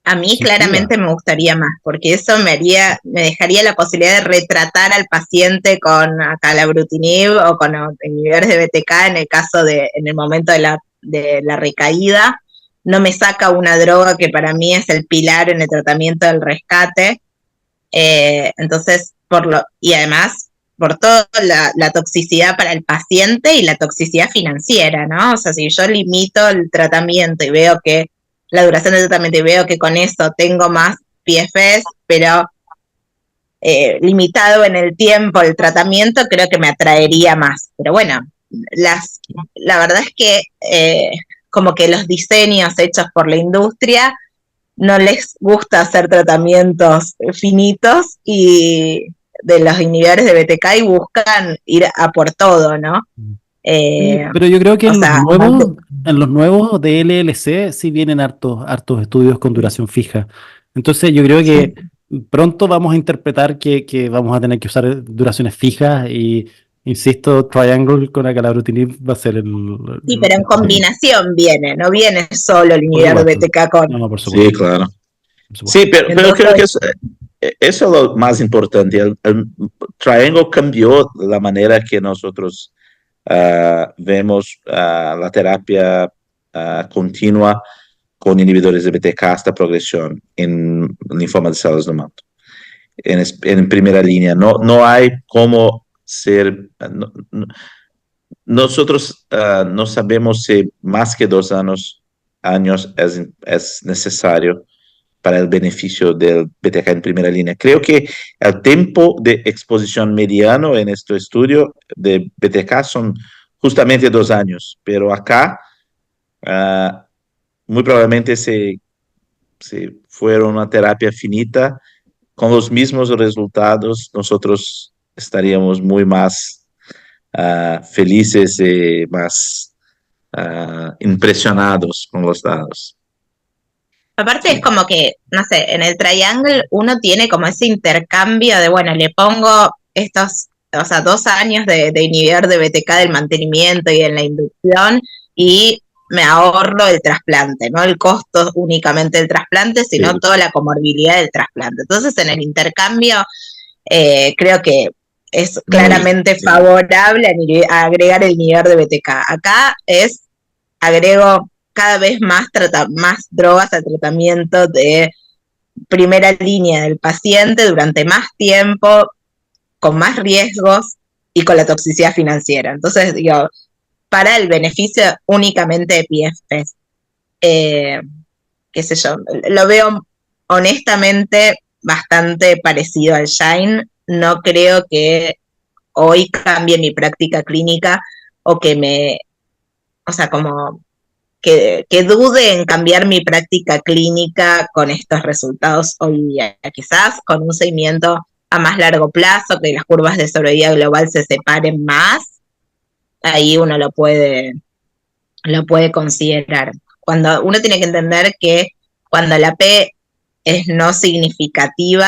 Speaker 1: A mí claramente me gustaría más, porque eso me dejaría la posibilidad de retratar al paciente con acalabrutinib o con inhibidores de BTK en el momento de la recaída. No me saca una droga que para mí es el pilar en el tratamiento del rescate. Entonces, y además, por toda la toxicidad para el paciente y la toxicidad financiera, ¿no? O sea, si yo limito el tratamiento y veo que la duración del tratamiento y veo que con eso tengo más PFS, pero limitado en el tiempo el tratamiento, creo que me atraería más. Pero bueno, la verdad es que como que los diseños hechos por la industria no les gusta hacer tratamientos finitos y de los inhibidores de BTK y buscan ir a por todo, ¿no?
Speaker 3: Pero yo creo que en los nuevos de LLC sí vienen hartos estudios con duración fija. Entonces yo creo que pronto vamos a interpretar que vamos a tener que usar duraciones fijas y, insisto, Triangle con acalabrutinib va a ser
Speaker 1: Sí, pero en combinación viene, no viene solo el inhibidor de BTK con...
Speaker 3: No, por supuesto.
Speaker 2: Sí, claro. Sí, pero creo que eso es lo más importante. El Triangle cambió la manera que nosotros vemos la terapia continua con inhibidores de BTK hasta progresión en linfoma de células de manto. En primera línea, no hay cómo ser... nosotros no sabemos si más que 2 años es necesario para el beneficio del BTK en primera línea. Creo que el tiempo de exposición mediano en este estudio de BTK son justamente 2 años, pero acá muy probablemente si fuera una terapia finita, con los mismos resultados, nosotros estaríamos muy más felices y más impresionados con los datos.
Speaker 1: Aparte es como que, no sé, en el Triangle uno tiene como ese intercambio de, bueno, le pongo estos, o sea, 2 años de inhibidor de BTK del mantenimiento y en la inducción y me ahorro el trasplante, no el costo únicamente del trasplante, sino toda la comorbilidad del trasplante. Entonces en el intercambio creo que es claramente favorable a agregar el inhibidor de BTK. Acá agrego cada vez más drogas al tratamiento de primera línea del paciente durante más tiempo, con más riesgos y con la toxicidad financiera. Entonces, digo, para el beneficio únicamente de PFS. Qué sé yo, lo veo honestamente bastante parecido al Shine. No creo que hoy cambie mi práctica clínica o como que dude en cambiar mi práctica clínica con estos resultados hoy día. Quizás con un seguimiento a más largo plazo, que las curvas de sobrevida global se separen más, ahí uno lo puede considerar. Cuando uno tiene que entender que cuando la P es no significativa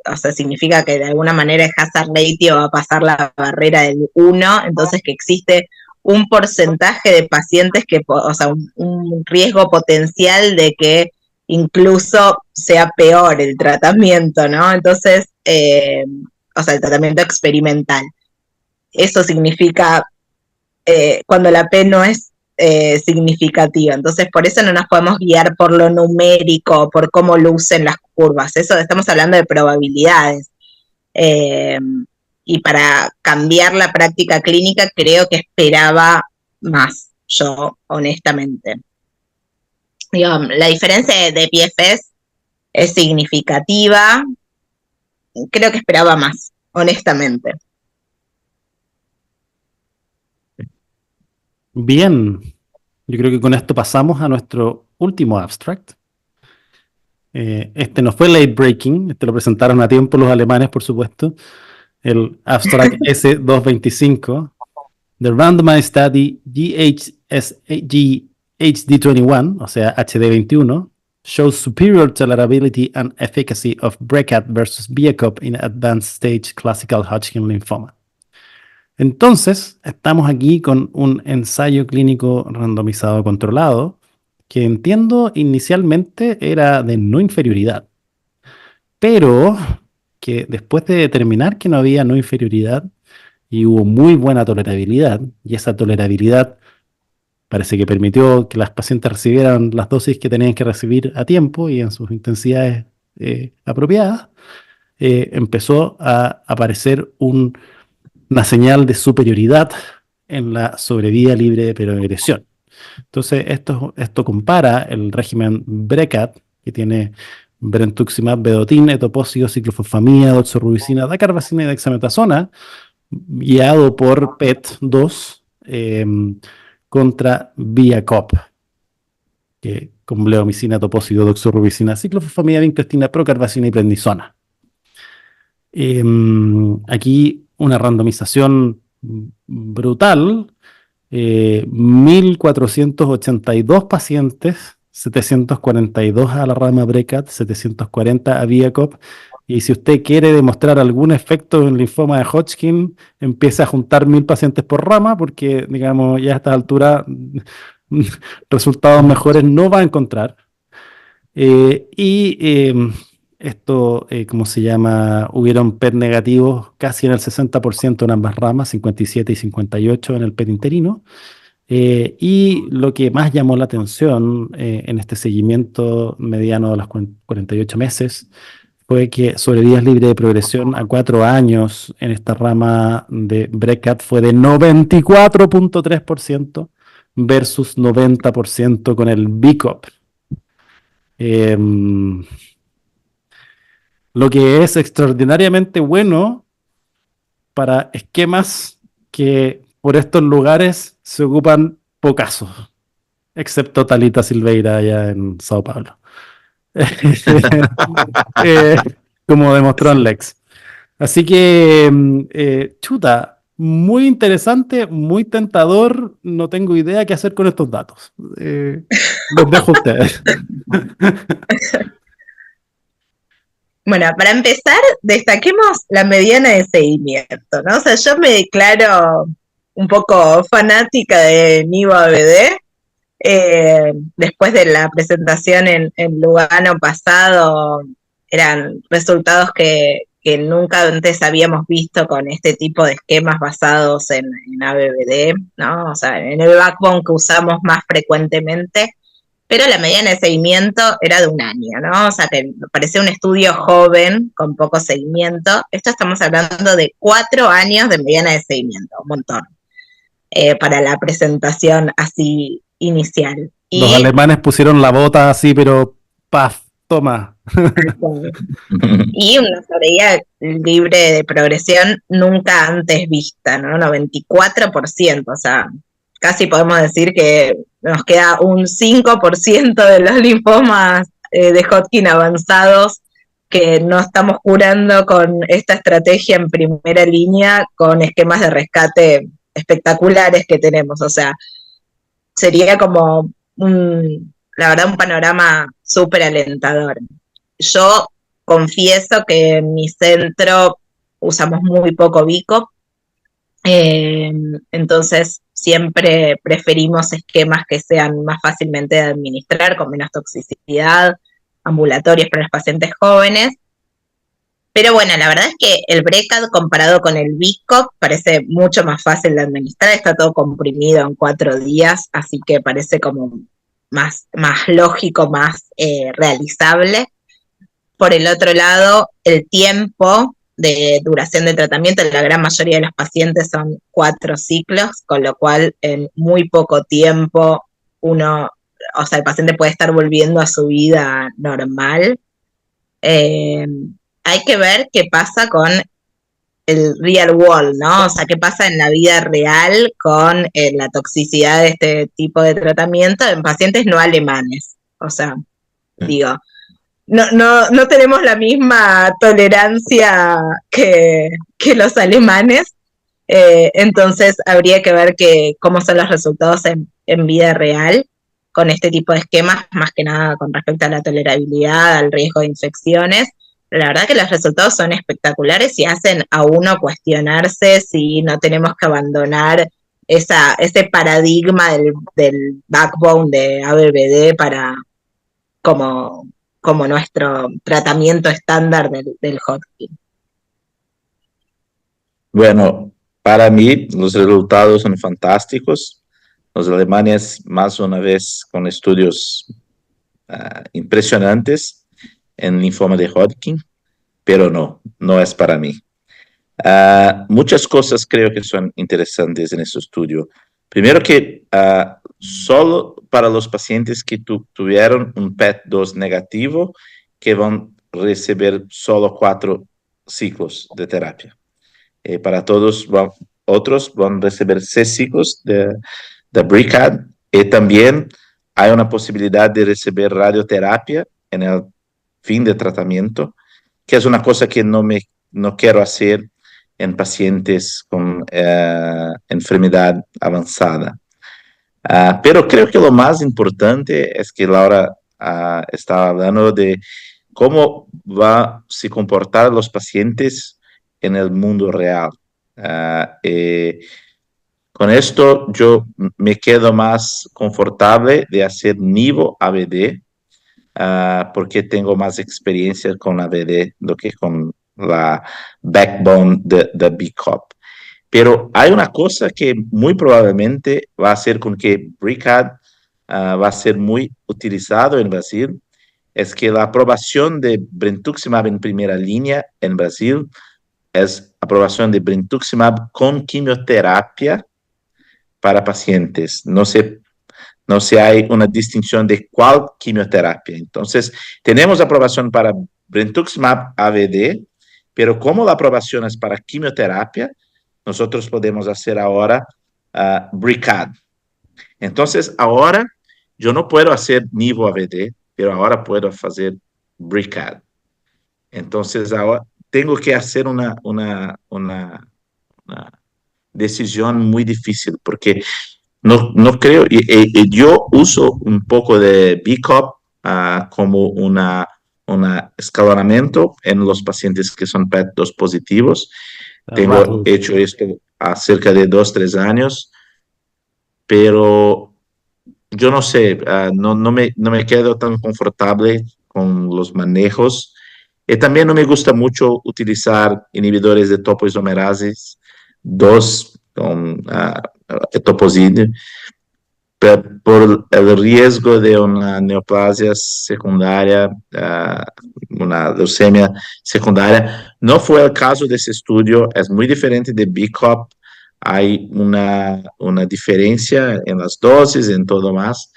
Speaker 1: o sea, significa que de alguna manera el hazard ratio va a pasar la barrera del 1, entonces que existe un porcentaje de pacientes o sea, un riesgo potencial de que incluso sea peor el tratamiento, ¿no? Entonces, o sea, el tratamiento experimental. Eso significa cuando la P no es significativa. Entonces, por eso no nos podemos guiar por lo numérico, por cómo lucen las curvas. Eso estamos hablando de probabilidades. Y para cambiar la práctica clínica creo que esperaba más, yo honestamente. Digamos, la diferencia de PFS es significativa, creo que esperaba más, honestamente.
Speaker 3: Bien, yo creo que con esto pasamos a nuestro último abstract. Este no fue late breaking, este lo presentaron a tiempo los alemanes, por supuesto. El abstract S225, The Randomized Study GHD21, o sea, HD21, shows superior tolerability and efficacy of BRCA versus BIACOP in advanced stage classical Hodgkin lymphoma. Entonces, estamos aquí con un ensayo clínico randomizado controlado que entiendo inicialmente era de no inferioridad, pero que después de determinar que no había no inferioridad y hubo muy buena tolerabilidad, y esa tolerabilidad parece que permitió que las pacientes recibieran las dosis que tenían que recibir a tiempo y en sus intensidades apropiadas, empezó a aparecer una señal de superioridad en la sobrevida libre de progresión. Entonces, esto compara el régimen BRCA, que tiene brentuximab vedotin, etoposide, ciclofosfamida, doxorubicina, dacarbazina y dexametasona, guiado por PET-2 contra VIACOP, que con bleomicina, etoposide, doxorubicina, ciclofosfamida, vincrestina, procarbazina y prednisona. Aquí una randomización brutal, 1.482 pacientes, 742 a la rama BRCA, 740 a VIACOP, y si usted quiere demostrar algún efecto en linfoma de Hodgkin, empieza a juntar 1.000 pacientes por rama, porque, digamos, ya a esta altura resultados mejores no va a encontrar. Esto, ¿cómo se llama? Hubieron PET negativos casi en el 60% en ambas ramas, 57 y 58 en el PET interino. Y lo que más llamó la atención en este seguimiento mediano de los 48 meses fue que sobrevidas libre de progresión a 4 años en esta rama de BRCA fue de 94.3% versus 90% con el BICOP. Lo que es extraordinariamente bueno para esquemas que por estos lugares se ocupan pocazos, excepto Thalita Silveira allá en Sao Paulo. Eh, Como demostró en Lex. Así que, chuta, muy interesante, muy tentador. No tengo idea qué hacer con estos datos. Los dejo a ustedes.
Speaker 1: Bueno, para empezar, destaquemos la mediana de seguimiento, ¿no? O sea, yo me declaro un poco fanática de Nivo-ABD. Después de la presentación en Lugano pasado, eran resultados que nunca antes habíamos visto con este tipo de esquemas basados en ABBD, ¿no? O sea, en el backbone que usamos más frecuentemente, pero la mediana de seguimiento era de 1 año, ¿no? O sea, que me parecía un estudio joven, con poco seguimiento. Esto estamos hablando de 4 años de mediana de seguimiento, un montón, para la presentación así inicial.
Speaker 3: Los alemanes pusieron la bota así, pero ¡paf! Toma.
Speaker 1: Y una sobrevida libre de progresión nunca antes vista, ¿no? 94%, o sea, casi podemos decir que nos queda un 5% de los linfomas de Hodgkin avanzados que no estamos curando con esta estrategia en primera línea, con esquemas de rescate espectaculares que tenemos. O sea, sería como la verdad, un panorama súper alentador. Yo confieso que en mi centro usamos muy poco BICOP, entonces siempre preferimos esquemas que sean más fácilmente de administrar, con menos toxicidad, ambulatorios para los pacientes jóvenes. Pero bueno, la verdad es que el BRCA comparado con el BICOP parece mucho más fácil de administrar, está todo comprimido en 4 días, así que parece como más lógico, más realizable. Por el otro lado, el tiempo de duración de tratamiento. La gran mayoría de los pacientes son 4 ciclos, con lo cual en muy poco tiempo el paciente puede estar volviendo a su vida normal. Hay que ver qué pasa con el real world, ¿no? O sea, qué pasa en la vida real con la toxicidad de este tipo de tratamiento en pacientes no alemanes. O sea, digo, no tenemos la misma tolerancia que los alemanes, entonces habría que ver cómo son los resultados en vida real con este tipo de esquemas, más que nada con respecto a la tolerabilidad, al riesgo de infecciones. Pero la verdad que los resultados son espectaculares y hacen a uno cuestionarse si no tenemos que abandonar ese paradigma del backbone de ABVD como nuestro tratamiento estándar del Hodgkin.
Speaker 2: Bueno, para mí los resultados son fantásticos. Los alemanes, más una vez, con estudios impresionantes en linfoma de Hodgkin, pero no es para mí. Muchas cosas creo que son interesantes en este estudio. Primero que solo para los pacientes que tuvieron un PET2 negativo, que van a recibir solo 4 ciclos de terapia. Para todos otros van a recibir 6 ciclos de BRICAD, y también hay una posibilidad de recibir radioterapia en el fin de tratamiento, que es una cosa que no quiero hacer en pacientes con enfermedad avanzada. Pero creo que lo más importante es que Laura estaba hablando de cómo va a se comportar los pacientes en el mundo real. Con esto yo me quedo más confortable de hacer nivo-AVD, porque tengo más experiencia con AVD do que con la backbone de BCOP. Pero hay una cosa que muy probablemente va a hacer con que BRICAD va a ser muy utilizado en Brasil, es que la aprobación de brentuximab en primera línea en Brasil es aprobación de brentuximab con quimioterapia para pacientes. No se hay una distinción de cuál quimioterapia. Entonces, tenemos aprobación para brentuximab AVD, pero como la aprobación es para quimioterapia, nosotros podemos hacer ahora BRICAD. Entonces, ahora yo no puedo hacer nivo AVD, pero ahora puedo hacer BRICAD. Entonces, ahora tengo que hacer una decisión muy difícil, porque no creo, yo uso un poco de BCOP como un escalonamiento en los pacientes que son PET2 positivos. Tengo hecho esto hace cerca de 2-3 años, pero yo no sé, no me quedo tan confortable con los manejos. También no me gusta mucho utilizar inhibidores de topoisomerases 2 con etoposide, por el riesgo de una neoplasia secundaria, una leucemia secundaria. No fue el caso de ese estudio, es muy diferente de BCOP. Hay una diferencia en las dosis, en todo más.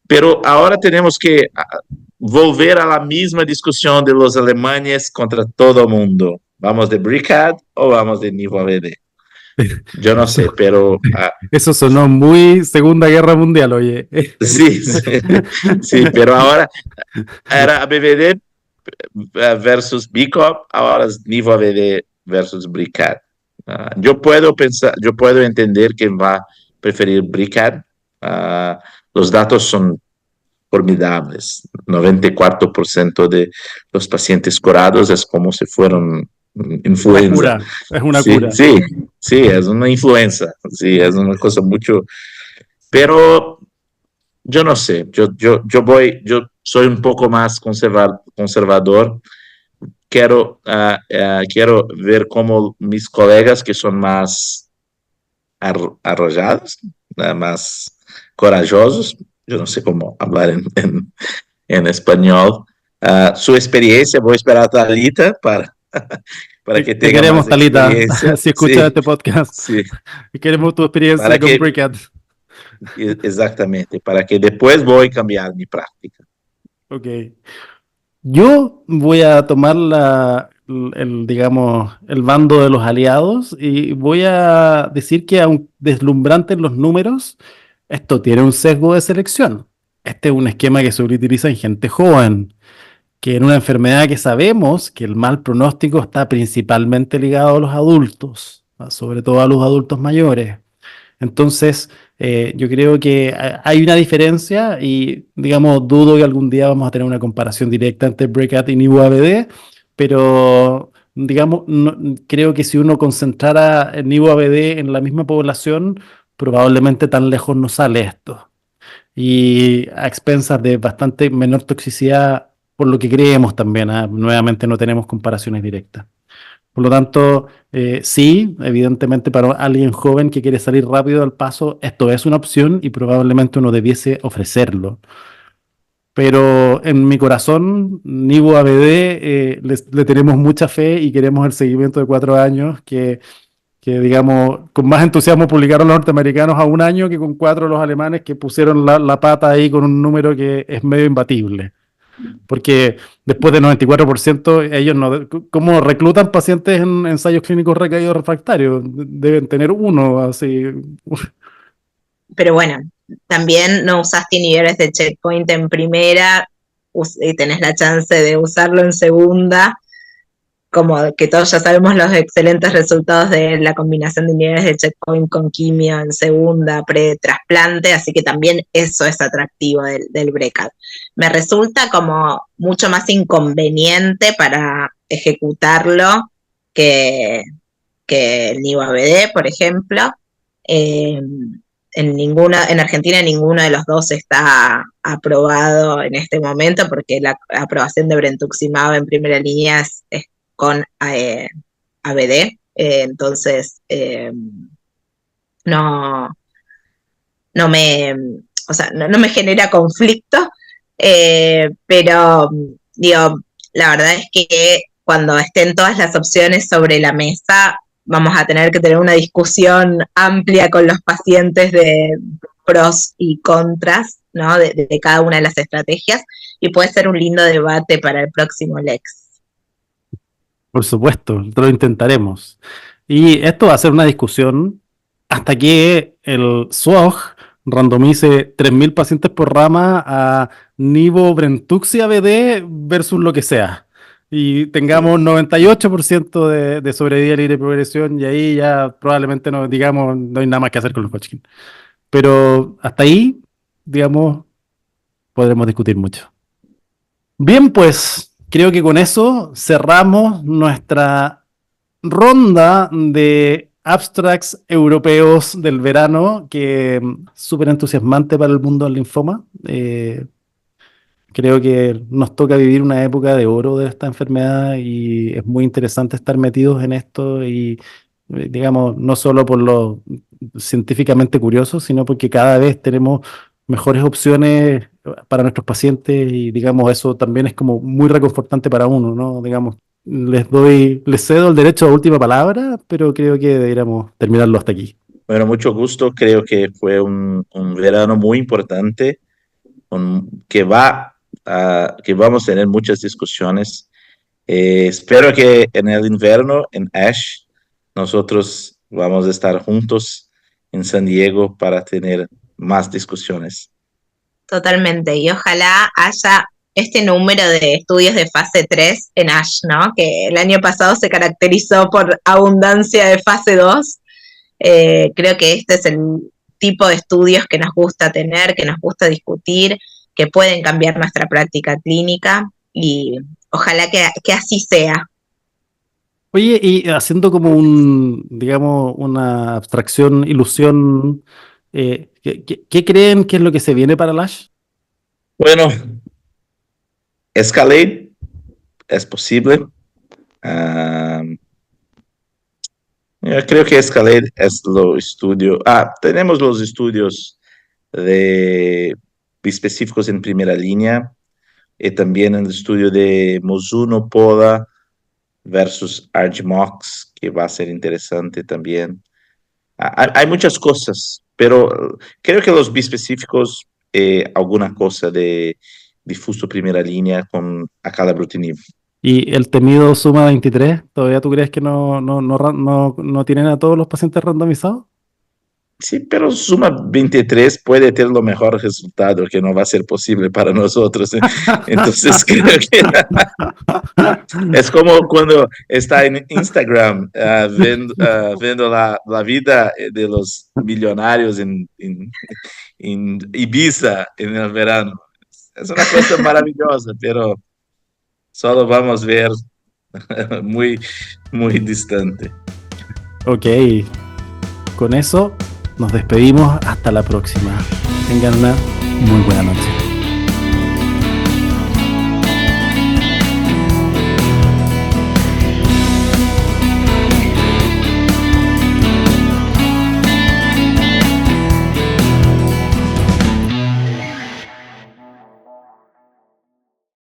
Speaker 2: Pero ahora tenemos que volver a la misma discusión de los alemanes contra todo el mundo. ¿Vamos de BRICAD o vamos de nivo-AVD? Yo no sé, pero...
Speaker 3: Eso sonó muy Segunda Guerra Mundial, oye.
Speaker 2: Sí, pero ahora era ABVD versus BCOP, ahora es nivo-AVD versus BRICAD. Yo puedo entender que va a preferir BRICAD. Los datos son formidables. 94% de los pacientes curados es como si fueron influenza.
Speaker 3: Es una cura.
Speaker 2: Sí, es una influenza. Sí, es una cosa mucho... Pero yo no sé, yo soy un poco más conservador. Quiero ver cómo mis colegas que son más arrojados, más corajosos, yo no sé cómo hablar en español, su experiencia. Voy a esperar a Thalita para que
Speaker 3: Te
Speaker 2: tenga
Speaker 3: queremos,
Speaker 2: más
Speaker 3: Talita,
Speaker 2: experiencia.
Speaker 3: si escuchas
Speaker 2: Sí,
Speaker 3: este podcast.
Speaker 2: sí,
Speaker 3: Queremos tu experiencia
Speaker 2: para
Speaker 3: con
Speaker 2: que,
Speaker 3: Breakout.
Speaker 2: exactamente, para que después voy a cambiar mi práctica.
Speaker 3: Ok. Yo voy a tomar digamos, el bando de los aliados y voy a decir que, aun deslumbrante en los números, esto tiene un sesgo de selección. Este es un esquema que se utiliza en gente joven, que en una enfermedad que sabemos que el mal pronóstico está principalmente ligado a los adultos, sobre todo a los adultos mayores. Entonces, yo creo que hay una diferencia y, digamos, dudo que algún día vamos a tener una comparación directa entre Breakout y Nibu ABD, pero, digamos, creo que si uno concentrara el Nibu ABD en la misma población, probablemente tan lejos no sale esto. Y a expensas de bastante menor toxicidad, por lo que creemos también, ¿ah? Nuevamente no tenemos comparaciones directas. Por lo tanto, sí, evidentemente para alguien joven que quiere salir rápido al paso, esto es una opción y probablemente uno debiese ofrecerlo. Pero en mi corazón, Nibu ABD, le tenemos mucha fe y queremos el seguimiento de 4 años que, digamos, con más entusiasmo publicaron los norteamericanos a un año que con 4 los alemanes que pusieron la pata ahí con un número que es medio imbatible. Porque después del 94%, ellos no. ¿Cómo reclutan pacientes en ensayos clínicos recaídos refractarios? Deben tener uno, así.
Speaker 1: Pero bueno, también no usaste inhibidores de checkpoint en primera y tenés la chance de usarlo en segunda, como que todos ya sabemos los excelentes resultados de la combinación de inhibidores de checkpoint con quimio en segunda, pre-trasplante, así que también eso es atractivo del Breakout. Me resulta como mucho más inconveniente para ejecutarlo que, que el NIVO-ABD, por ejemplo. Eh, en Argentina ninguno de los dos está aprobado en este momento porque la aprobación de brentuximab en primera línea es con ABD, entonces no, no me, o sea, no me genera conflicto, pero digo, la verdad es que cuando estén todas las opciones sobre la mesa, vamos a tener que tener una discusión amplia con los pacientes de pros y contras, ¿no? De cada una de las estrategias, y puede ser un lindo debate para el próximo Lex.
Speaker 3: Por supuesto, lo intentaremos. Y esto va a ser una discusión hasta que el SWOG randomice 3.000 pacientes por rama a Nivo, Brentuxia BD versus lo que sea. Y tengamos 98% de sobrevida libre de progresión, y ahí ya probablemente no, digamos, no hay nada más que hacer con los Hodgkin. Pero hasta ahí, digamos, podremos discutir mucho. Bien, pues creo que con eso cerramos nuestra ronda de abstracts europeos del verano, que súper entusiasmante para el mundo del linfoma. Creo que nos toca vivir una época de oro de esta enfermedad y es muy interesante estar metidos en esto y, digamos, no solo por lo científicamente curioso, sino porque cada vez tenemos mejores opciones para nuestros pacientes y, digamos, eso también es como muy reconfortante para uno, ¿no? Digamos, les cedo el derecho a última palabra, pero creo que deberíamos terminarlo hasta aquí.
Speaker 2: Bueno, mucho gusto. Creo que fue un verano muy importante, que vamos a tener muchas discusiones. Espero que en el invierno, en ASH, nosotros vamos a estar juntos en San Diego para tener más discusiones.
Speaker 1: Totalmente, y ojalá haya este número de estudios de fase 3 en ASH, ¿no? Que el año pasado se caracterizó por abundancia de fase 2. Creo que este es el tipo de estudios que nos gusta tener, que nos gusta discutir, que pueden cambiar nuestra práctica clínica y ojalá que así sea.
Speaker 3: Oye, y haciendo como digamos, una abstracción, ilusión, ¿qué creen que es lo que se viene para Lash?
Speaker 2: Bueno, Escalade es posible. Um, yo creo que Escalade es lo estudio. Tenemos los estudios de específicos en primera línea y también el estudio de Mozuno, Poda versus Argmox, que va a ser interesante también. Hay muchas cosas, pero creo que los bispecíficos, alguna cosa de difuso primera línea con acalabrutinib.
Speaker 3: ¿Y el temido Suma 23? ¿Todavía tú crees que no tienen a todos los pacientes randomizados?
Speaker 2: Sí, pero Suma 23 puede tener lo mejor resultado, que no va a ser posible para nosotros. Entonces creo que es como cuando está en Instagram viendo la vida de los millonarios en Ibiza en el verano. Es una cosa maravillosa, pero solo vamos a ver muy, muy distante.
Speaker 3: Ok, con eso nos despedimos hasta la próxima. Tengan una muy buena noche.